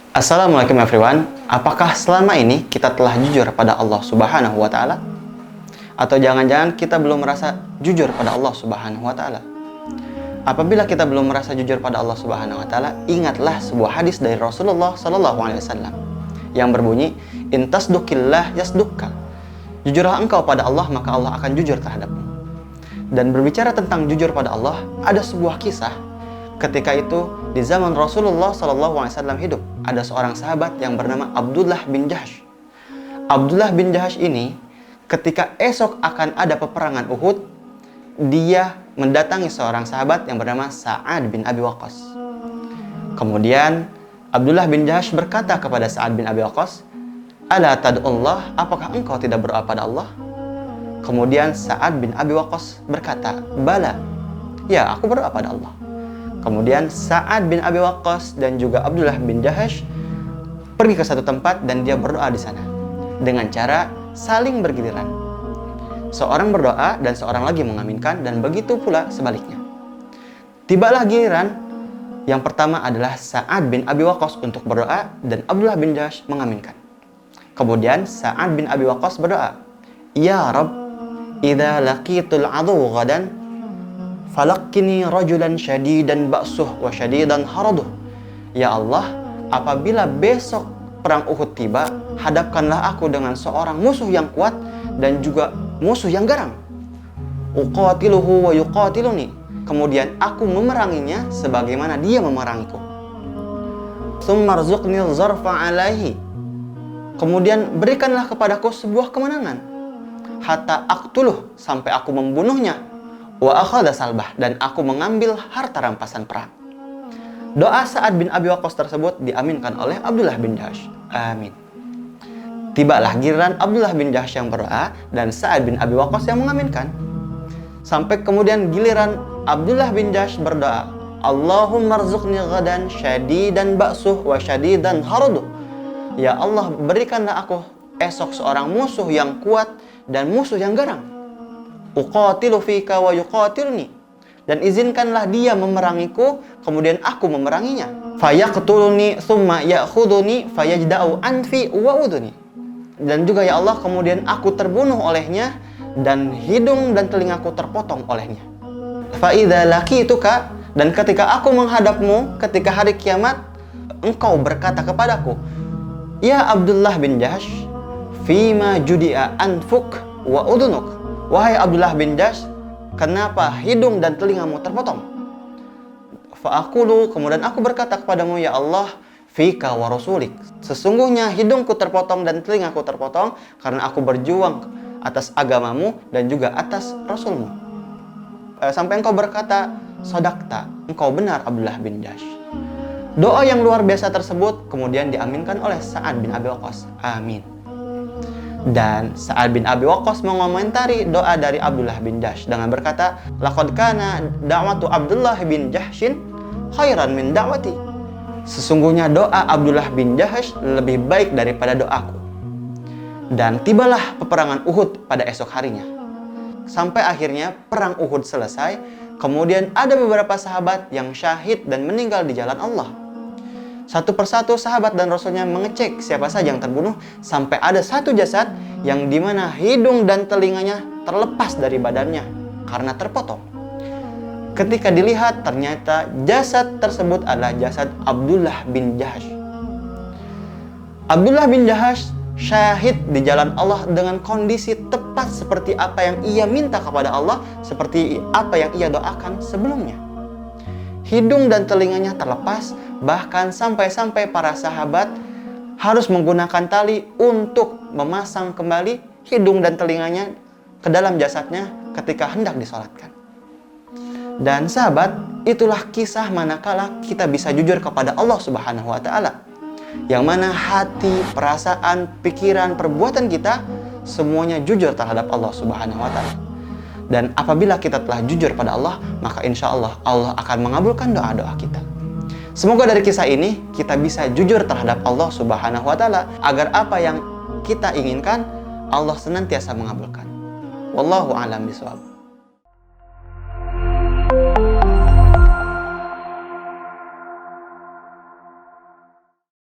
Assalamualaikum everyone. Apakah selama ini kita telah jujur pada Allah Subhanahu wa taala? Atau jangan-jangan kita belum merasa jujur pada Allah Subhanahu wa taala? Apabila kita belum merasa jujur pada Allah Subhanahu wa taala, ingatlah sebuah hadis dari Rasulullah sallallahu alaihi wasallam yang berbunyi, "In tasduqillah yasduqka." Jujurlah engkau pada Allah, maka Allah akan jujur terhadapmu. Dan berbicara tentang jujur pada Allah, ada sebuah kisah. Ketika itu di zaman Rasulullah sallallahu alaihi wasallam hidup, ada seorang sahabat yang bernama Abdullah bin Jahsh. Abdullah bin Jahsh ini ketika esok akan ada peperangan Uhud, dia mendatangi seorang sahabat yang bernama Sa'ad bin Abi Waqqas. Kemudian Abdullah bin Jahsh berkata kepada Sa'ad bin Abi Waqqas, "Ala tad'ullah, apakah engkau tidak berdoa pada Allah?" Kemudian Sa'ad bin Abi Waqqas berkata, "Bala, ya aku berdoa pada Allah." Kemudian Sa'ad bin Abi Waqqas dan juga Abdullah bin Jahsh pergi ke satu tempat dan dia berdoa di sana dengan cara saling bergiliran. Seorang berdoa dan seorang lagi mengaminkan, dan begitu pula sebaliknya. Tibalah giliran yang pertama adalah Sa'ad bin Abi Waqqas untuk berdoa dan Abdullah bin Jahsh mengaminkan. Kemudian Sa'ad bin Abi Waqqas berdoa, "Ya Rabb, idza laqitul adu ghadan falaqqini rajulan syadidan ba'suh wa syadidan haraduh." Ya Allah, apabila besok perang Uhud tiba, hadapkanlah aku dengan seorang musuh yang kuat dan juga musuh yang garang. Uqatiluhu wa yuqatiluni. Kemudian aku memeranginya sebagaimana dia memerangiku. Tsumma rzuqni zarfa alaihi. Kemudian berikanlah kepadaku sebuah kemenangan. Hatta aqtuluh, sampai aku membunuhnya. Wa akhadha salbah, dan aku mengambil harta rampasan perang. Doa Sa'ad bin Abi Waqqas tersebut diaminkan oleh Abdullah bin Jahsh. Amin. Tibalah giliran Abdullah bin Jahsh yang berdoa dan Sa'ad bin Abi Waqqas yang mengaminkan. Sampai kemudian giliran Abdullah bin Jahsh berdoa, "Allahumma rzuqni ghadan syadidan ba'suh wa syadidan haraduh." Ya Allah, berikanlah aku esok seorang musuh yang kuat dan musuh yang garang. Uqatilu fika wa yuqatilni, dan izinkanlah dia memerangiku kemudian aku memeranginya. Fayaqtuluni thumma ya'khuduni fayajda'u anfi wa udhuni. Dan juga ya Allah, kemudian aku terbunuh olehnya dan hidung dan telingaku terpotong olehnya. Fa idza laqituka, dan ketika aku menghadapmu ketika hari kiamat, engkau berkata kepadaku, "Ya Abdullah bin Jahsh, fima judi'a anfuk wa udhunuk." Wahai Abdullah bin Jahsh, kenapa hidung dan telingamu terpotong? Fa'aqulu, kemudian aku berkata kepadamu, "Ya Allah, fika wa rasulik." Sesungguhnya hidungku terpotong dan telingaku terpotong karena aku berjuang atas agamamu dan juga atas rasulmu. Sampai engkau berkata, "Sadaqta," engkau benar Abdullah bin Jahsh. Doa yang luar biasa tersebut kemudian diaminkan oleh Sa'ad bin Abi Waqqas. Amin. Dan Sa'ad bin Abi Waqqas mengomentari doa dari Abdullah bin Jahsh dengan berkata, "Laqad kana da'watu Abdullah bin Jahshin khairan min da'wati." Sesungguhnya doa Abdullah bin Jahsh lebih baik daripada doaku. Dan tibalah peperangan Uhud pada esok harinya. Sampai akhirnya perang Uhud selesai, kemudian ada beberapa sahabat yang syahid dan meninggal di jalan Allah. Satu persatu sahabat dan rasulnya mengecek siapa saja yang terbunuh, sampai ada satu jasad yang dimana hidung dan telinganya terlepas dari badannya karena terpotong. Ketika dilihat, ternyata jasad tersebut adalah jasad Abdullah bin Jahsh. Abdullah bin Jahsh syahid di jalan Allah dengan kondisi tepat seperti apa yang ia minta kepada Allah, seperti apa yang ia doakan sebelumnya. Hidung dan telinganya terlepas, bahkan sampai-sampai para sahabat harus menggunakan tali untuk memasang kembali hidung dan telinganya ke dalam jasadnya ketika hendak disolatkan. Dan sahabat, itulah kisah manakala kita bisa jujur kepada Allah Subhanahu wa taala. Yang mana hati, perasaan, pikiran, perbuatan kita semuanya jujur terhadap Allah Subhanahu wa taala. Dan apabila kita telah jujur pada Allah, maka insya Allah Allah akan mengabulkan doa-doa kita. Semoga dari kisah ini kita bisa jujur terhadap Allah Subhanahu wa taala agar apa yang kita inginkan Allah senantiasa mengabulkan. Wallahu a'lam bishawab.